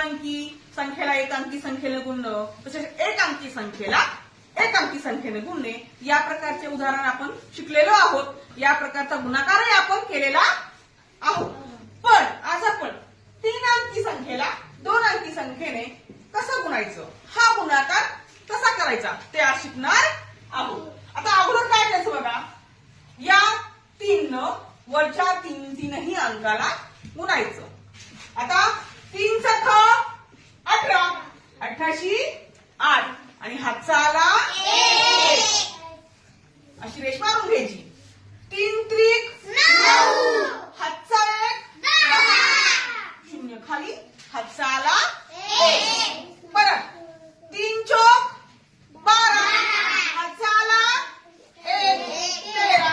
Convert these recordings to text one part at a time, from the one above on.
अंकी संख्येला एक अंकी संख्येने गुणणं, तसेच एक अंकी संख्येला एक अंकी संख्येने गुणणे, या प्रकारचे उदाहरण आपण शिकलेलो आहोत. या प्रकारचा गुणाकारही आपण केलेला आहोत. पण आज आपण 3 अंकी संख्येला 2 अंकी संख्येने कसं गुणायचं, हा गुणाकार कसा करायचा ते आज शिकणार आहोत. आता अगोदर काय करायचं बघा, या 3 न वरच्या तीनही अंकाला गुणायचं. आता 3 चा 18, 18शी 8 आणि हातचा आला 1, अशी रेष मारून घ्यायची. 3 त्रिक 9, हातचा 1 10, 0 खाली हातचा आला 1. परत 3 चौक 12, हातचा आला 1 13.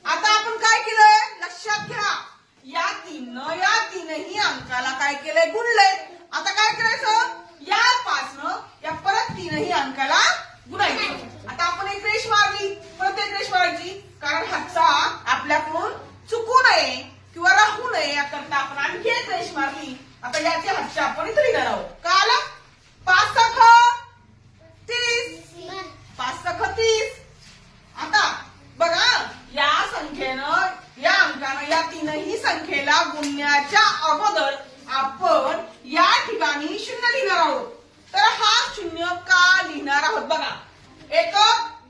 आता आपण काय केलंय लक्षात घ्या, या 3ही अंकाला काय केलंय गुणलंय. आता काय करायचं, या 5 न या परत 3ही अंकाला गुणायचं. आता आपण एक रेष मारली, परत एक रेष मारायची, कारण हातचा आपल्याकडून चुकू नये किंवा राहू नये याकरता आपण आणखी एक रेष मारली. आता याचे हातचे आपण इथे लिहिणार आहोत. का आला 5 × 30, 5 × 30. आता बघा, या संख्येनं या अंकानं या 3ही संख्येला गुणण्याच्या अगोदर आपण या ठिकाणी 0 लिहिणार आहोत. तर हा 0 का लिहिणार आहोत बघा, एक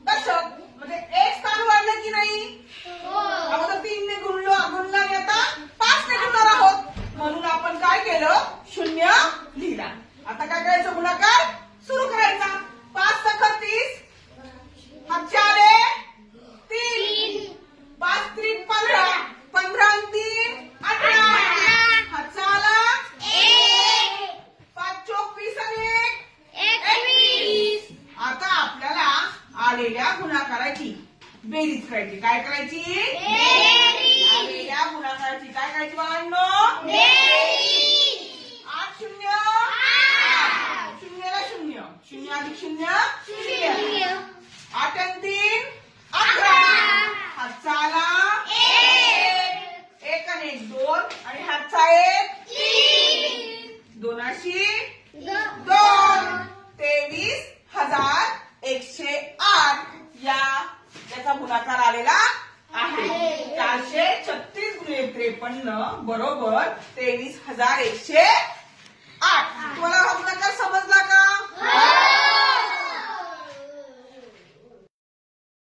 दशक म्हणजे एक स्थान वाढलं की नाही. अगोदर 3 ने गुणला आणि आता 5 ने गुणणार आहोत, म्हणून आपण काय केलं 0 लिहिला. आता काय करायचं, गुणाकार सुरू करायचा. 5 × 30, हातचे आले 3, 5 त्रिक 15, 15 आणि 3 18, हातचा आला 1, 5 चौक 20 आणि 1 21. आता आपल्याला आलेल्या गुणाकाराची बेरीज करायची. काय करायची, आलेल्या गुणाकाराची काय करायची बाळांनो, 8 0 8, 0 ला 0, 0 अधिक 0 0, 8 आणि 3 11, हातचा आला 1, 1 आणि 1 2 आणि हातचा 1 3, 2 अशी 2, 23,108 याचा गुणाकार आलेला आहे. 436 × 53 बरोबर 23,108. तुम्हाला हा